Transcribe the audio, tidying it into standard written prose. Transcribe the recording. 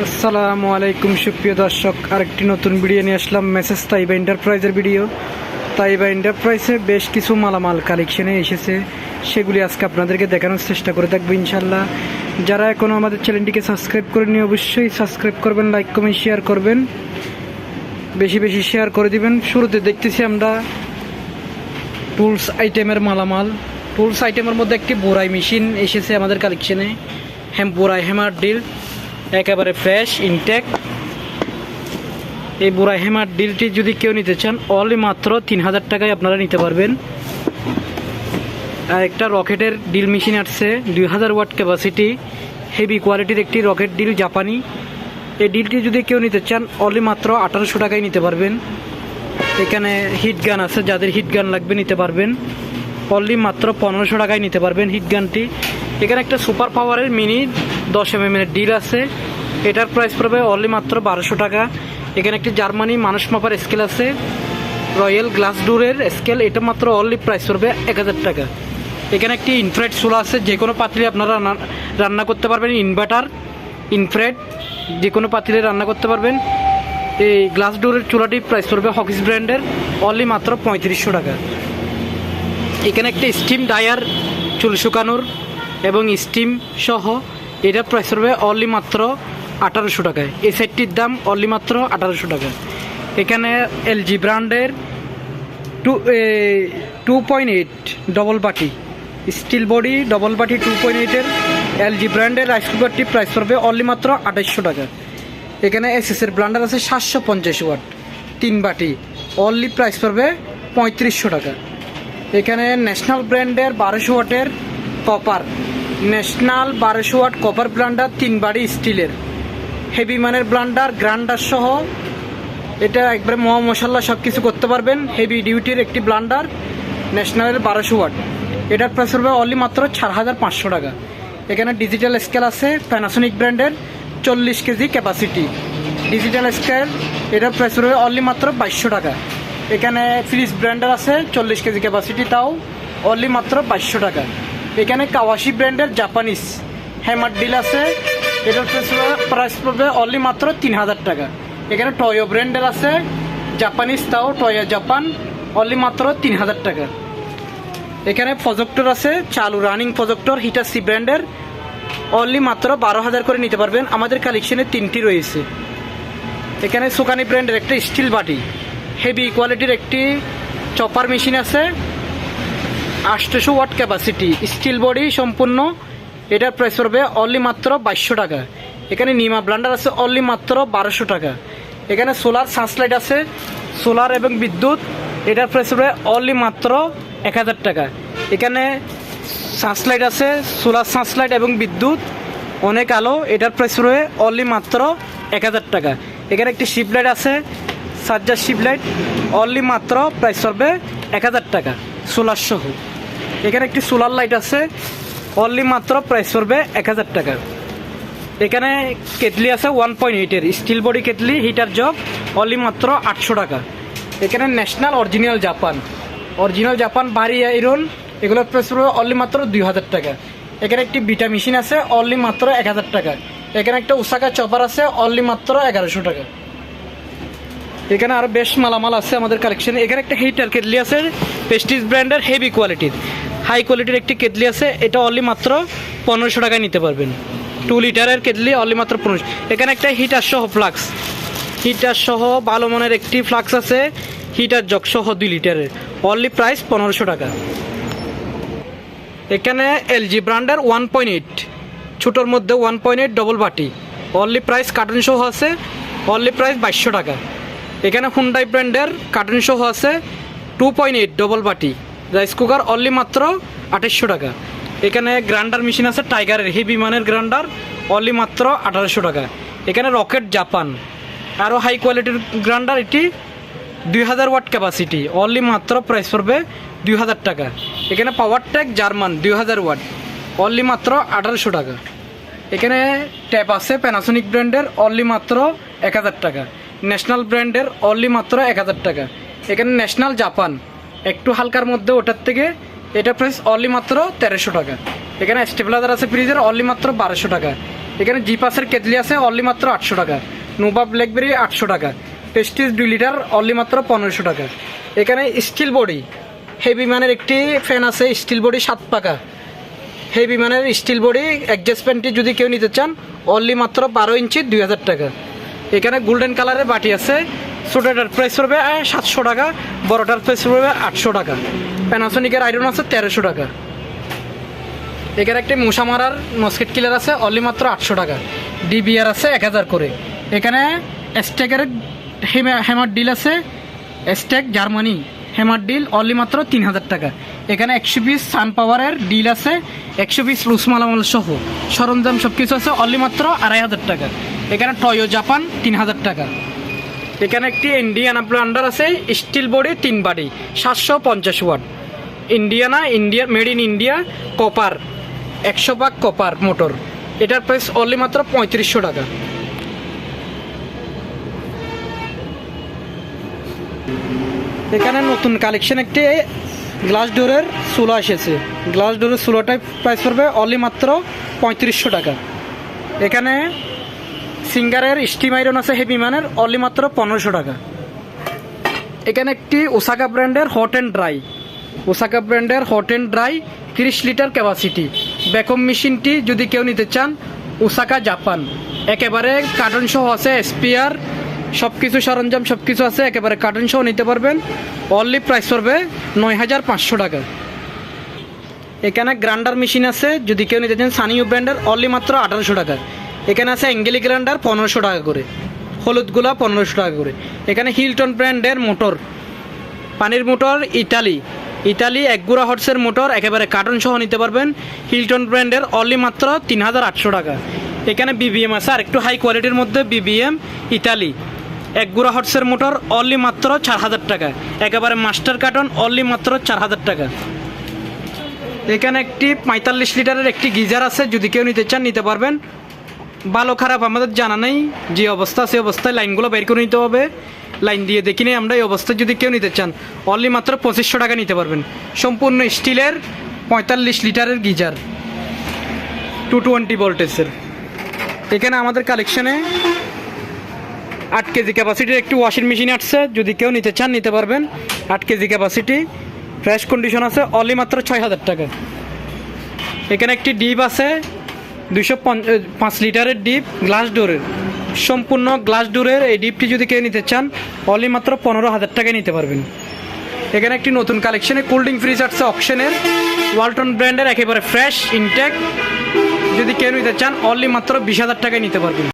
আসসালামু আলাইকুম সুপ্রিয় দর্শক, আরেকটি নতুন ভিডিও নিয়ে আসলাম মেসেজ তাইবা এন্টারপ্রাইজের ভিডিও। তাইবা এন্টারপ্রাইজে বেশ কিছু মালামাল কালেকশনে এসেছে, সেগুলি আজকে আপনাদেরকে দেখানোর চেষ্টা করে থাকবো ইনশাল্লাহ। যারা এখনও আমাদের চ্যানেলটিকে সাবস্ক্রাইব করেননি অবশ্যই সাবস্ক্রাইব করবেন, লাইক কমেন্ট শেয়ার করবেন, বেশি বেশি শেয়ার করে দিবেন। শুরুতে দেখতেছি আমরা টুলস আইটেমের মালামাল। টুলস আইটেমের মধ্যে একটি বোরাই মেশিন এসেছে আমাদের কালেকশনে, বোরাই হ্যামার ডিল একেবারে ফ্রেশ ইনটেক। এই বোরাই হ্যামার ডিলটি যদি কেউ নিতে চান অনলি মাত্র 3000 টাকায় আপনারা নিতে পারবেন। আর একটা রকেটের ডিল মেশিন আসছে 2000 ওয়াট ক্যাপাসিটি, হেভি কোয়ালিটির একটি রকেট ডিল জাপানি। এই ডিলটি যদি কেউ নিতে চান অনলি মাত্র 1800 টাকায় নিতে পারবেন। এখানে হিট গান আছে, যাদের হিট গান লাগবে নিতে পারবেন, অনলি মাত্র 1500 টাকায় নিতে পারবেন হিট গানটি। এখানে একটা সুপার পাওয়ারের মিনি 10 mm এর ডিল আছে, এটার প্রাইস পড়বে অনলি মাত্র 1200 টাকা। এখানে একটি জার্মানি মানুষ মাপার স্কেল আছে, রয়্যাল গ্লাস ডোরের স্কেল, এটা মাত্র অনলি প্রাইস পড়বে 1000 টাকা। এখানে একটি ইনফ্রারেড চুলা আছে, যে কোনো পাতিলে আপনারা রান্না করতে পারবেন। ইনভার্টার ইনফ্রারেড যে কোনো পাতিলে রান্না করতে পারবেন। এই গ্লাস ডোরের চুলাটি প্রাইস পড়বে হকিস ব্র্যান্ডের, অনলি মাত্র 3500 টাকা। এখানে একটি স্টিম ডায়ার চুল শুকানোর এবং স্টিম সহ, এটার প্রাইস পড়বে অনলি মাত্র 1800 টাকায়। এই সেটটির দাম অনলি মাত্র 1800 টাকা। এখানে এলজি ব্র্যান্ডের 2.8 ডবল বাটি স্টিল বডি ডবল বাটি 2.8 এলজি ব্র্যান্ডের রাইস কুকারটি প্রাইস পড়বে অনলি মাত্র 2800 টাকা। এখানে এসএসের ব্র্যান্ডার আছে 750 ওয়াট 3 বাটি, অনলি প্রাইস পড়বে 3500 টাকা। এখানে ন্যাশনাল ব্র্যান্ডের 1200 ওয়াটের copper, national 1200 watt copper blender 3 বাটি স্টিলের, হেভি মানের ব্লান্ডার গ্রাইন্ডার সহ। এটা একবারে মহা মশলা সব কিছু করতে পারবেন, হেভি ডিউটির একটি ব্লান্ডার ন্যাশনালের 1200 ওয়াট। এটার প্রাইস পড়বে অনলি মাত্র 4500 টাকা। এখানে ডিজিটাল স্কেল আছে প্যানাসোনিক ব্র্যান্ডের 40 কেজি ক্যাপাসিটি ডিজিটাল স্কেল, এটার প্রাইস পড়বে অনলি মাত্র 2200 টাকা। এখানে ফিলিপস ব্র্যান্ডের আছে 40 কেজি ক্যাপাসিটি, তাও অনলি মাত্র 2200 টাকা। এখানে কাওয়াশি ব্র্যান্ডের জাপানিজ হ্যামার ডিল আছে, এটার প্রাইস পড়বে অনলি মাত্র 3000 টাকা। এখানে টয়ো ব্র্যান্ডের আছে জাপানিজ, তাও টয়ো জাপান, অনলি মাত্র 3000 টাকা। এখানে প্রজেক্টর আছে চালু রানিং প্রজেক্টর হিটাসি ব্র্যান্ডের, অনলি মাত্র 12000 করে নিতে পারবেন। আমাদের কালেকশনে 3টি রয়েছে। এখানে সুকানি ব্র্যান্ডের একটা স্টিল বাটি, হেভি কোয়ালিটির একটি চপার মেশিন আছে 800 ওয়াট ক্যাপাসিটি স্টিল বডি সম্পূর্ণ, এটার প্রাইস পড়বে অনলি মাত্র 2200 টাকা। এখানে নিমা ব্লান্ডার আছে অনলি মাত্র 1200 টাকা। এখানে সোলার সানলাইট আছে, সোলার এবং বিদ্যুৎ, এটার প্রাইস পড়বে অনলি মাত্র 1000 টাকা। এখানে সানলাইট আছে, সোলার সানলাইট এবং বিদ্যুৎ অনেক আলো, এটার প্রাইস পড়বে অনলি মাত্র 1000 টাকা। এখানে একটি শিপলাইট আছে চার্জার শিপলাইট, অনলি মাত্র প্রাইস পড়বে 1000 টাকা সোলার সহ। এখানে একটি সোলার লাইট আছে, অনলি মাত্র প্রাইস পড়বে 1000 টাকা। এখানে কেটলি আছে 1.8 steel body kettle heater jug, only মাত্র 800 টাকা। এখানে ন্যাশনাল অরিজিনাল জাপান ভারী আয়রন, এগুলোর প্রাইস পড়বে অনলি মাত্র 2000 টাকা। এখানে একটি বিটা মেশিন আছে অনলি মাত্র 1000 টাকা। এখানে একটা ওসাকা চপার আছে অনলি মাত্র 1100 টাকা। এখানে আরও বেশ মালামাল আছে আমাদের কালেকশনে। এখানে একটা হিটার কেটলি আছে প্রেস্টিজ ব্র্যান্ডের হেভি কোয়ালিটির হাই কোয়ালিটির একটি কেটলি আছে, এটা অনলি মাত্র 1500 টাকায় নিতে পারবেন। 2 লিটারের কেটলি অনলি মাত্র 1500। এখানে একটা হিটার সহ ফ্লাক্স, হিটার সহ ভালো মানের একটি ফ্লাক্স আছে, হিটার জগ সহ 2 লিটারের, অনলি প্রাইস 1500 টাকা। এখানে এলজি ব্র্যান্ডের 1.8 ছোটোর মধ্যে 1.8 ডবল বাটি, অনলি প্রাইস কার্টুন সহ আছে, অনলি প্রাইস 2200 টাকা। এখানে হুন্ডাই ব্র্যান্ডের কার্টুন সহ আছে 2.8 ডবল বাটি রাইস কুকার, অনলি মাত্র 2800 টাকা। এখানে গ্রাইন্ডার মেশিন আছে টাইগারের হেভি মানের গ্রাইন্ডার, অনলি মাত্র 1800 টাকা। এখানে রকেট জাপান আরও হাই কোয়ালিটির গ্রাইন্ডার, এটি 2000 ওয়াট ক্যাপাসিটি, অনলি মাত্র প্রাইস পড়বে 2000 টাকা। এখানে পাওয়ার ট্যাগ জার্মান 2000 ওয়াট, অনলি মাত্র 1800 টাকা। এখানে ট্যাপ আছে প্যানাসোনিক ব্র্যান্ডের, অনলি মাত্র 1000 টাকা। ন্যাশনাল ব্র্যান্ডের অনলি মাত্র 1000 টাকা। এখানে ন্যাশনাল জাপান একটু হালকার মধ্যে, ওটার থেকে এটা প্রাইস অনলি মাত্র 1300 টাকা। এখানে স্টেবিলাইজার আছে ফ্রিজের, অনলি মাত্র 1200 টাকা। এখানে জিপাসের কেটলি আছে অনলি মাত্র 800 টাকা। নোভা ব্ল্যাকবেরি 800 টাকা। প্রেস্টিজ 2 লিটার অনলি মাত্র 1500 টাকা। এখানে স্টিল বডি হেভি মানের একটি ফ্যান আছে, স্টিল বডি 7 পাকা হেভি মানের স্টিল বডি অ্যাডজাস্টমেন্টটি যদি কেউ নিতে চান অনলি মাত্র 12 ইঞ্চি 2000 টাকা। এখানে গোল্ডেন কালারের বাটি আছে, ছোটোটার প্রাইস পড়বে 700 টাকা, বড়টার প্রাইস পড়বে 800 টাকা। প্যানাসোনিকের আয়রন আছে 1300 টাকা। এখানে একটি মশা মারার মস্কিট কিলার আছে অনলি মাত্র 800 টাকা। ডিবিআর আছে 1000 করে। এখানে স্টেকের হ্যামার ডিল আছে, স্টেক জার্মানি হ্যামার ডিল অনলি মাত্র 3000 টাকা। এখানে 100 পিস সান পাওয়ারের ডিল আছে, 100 পিস লুজ মালামাল সহ সরঞ্জাম সব কিছু আছে অনলি মাত্র 2500 টাকা। এখানে টয়ো জাপান 3000 টাকা। এখানে একটি ইন্ডিয়ানা ব্লান্ডার আছে, স্টিল বডি 3 বাটি 750 watt. Indiana India made in India copper 100 ভাগ কপার মোটর। এটার প্রাইস অনলি মাত্র 3500 টাকা। এখানে নতুন কালেকশন একটি গ্লাস ডোরের চুলা এসেছে। গ্লাস ডোরের চুলাটার প্রাইস পড়বে অনলি মাত্র 3500 টাকা। এখানে সিঙ্গারের স্টিম আয়রন আছে হেভি মানের অনলি মাত্র 1500 টাকা। এখানে একটি ওসাকা ব্র্যান্ডের হট অ্যান্ড ড্রাই, ওসাকা ব্র্যান্ডের hot and dry 30 litre capacity vacuum মেশিনটি যদি কেউ নিতে চান ওসাকা জাপান একেবারে কার্টন সহ আছে, স্পিয়ার সব কিছু সরঞ্জাম সব কিছু আছে, একেবারে কার্টন সহ নিতে পারবেন। অনলি প্রাইস পড়বে 9500 টাকা। এখানে গ্রাইন্ডার মেশিন আছে যদি কেউ নিতে চান সানিউ ব্র্যান্ডের অনলি মাত্র 1800 টাকা। এখানে আছে অ্যাঙ্গেলি গ্রাইন্ডার 1500 টাকা করে, হলুদগুলা 1500 টাকা করে। এখানে হিলটন ব্র্যান্ডের মোটর, পানির মোটর ইটালি 1 গুড়া হর্সের মোটর একেবারে কার্টন সহ নিতে পারবেন। হিলটন ব্র্যান্ডের অনলি মাত্র 3800 টাকা। এখানে বিবিএম আছে আর একটু হাই কোয়ালিটির মধ্যে, বিবিএম ইটালি 1 গুড়া হর্সের মোটর অনলি মাত্র 4000 টাকা। একেবারে মাস্টার কার্টন অনলি মাত্র 4000 টাকা। এখানে একটি 45 লিটারের একটি গিজার আছে যদি কেউ নিতে চান নিতে পারবেন। ভালো খারাপ আমাদের জানা নেই, যে অবস্থা সেই অবস্থায় লাইনগুলো বের করে নিতে হবে, লাইন দিয়ে দেখি নেই আমরা। এই অবস্থায় যদি কেউ নিতে চান অনলি মাত্র 2500 টাকা নিতে পারবেন। সম্পূর্ণ স্টিলের 45 লিটারের গিজার 220 ভোল্টেজের। এখানে আমাদের কালেকশানে 8 কেজি ক্যাপাসিটির একটি ওয়াশিং মেশিন আসছে যদি কেউ নিতে চান নিতে পারবেন। 8 কেজি ক্যাপাসিটি ফ্রেশ কন্ডিশন আছে অনলি মাত্র 6000 টাকা। এখানে একটি ডিপ আছে 205 লিটারের ডিপ গ্লাস ডোরের, সম্পূর্ণ গ্লাস ডোরের এই ডিপটি যদি কেউ নিতে চান অনলি মাত্র 15000 টাকায় নিতে পারবেন। এখানে একটি নতুন কালেকশনে কোল্ড ড্রিঙ্ক ফ্রিজ আসছে অকশনের, ওয়ালটন ব্র্যান্ডের একেবারে ফ্রেশ ইনটেক যদি কেউ নিতে চান অনলি মাত্র 20000 টাকায় নিতে পারবেন।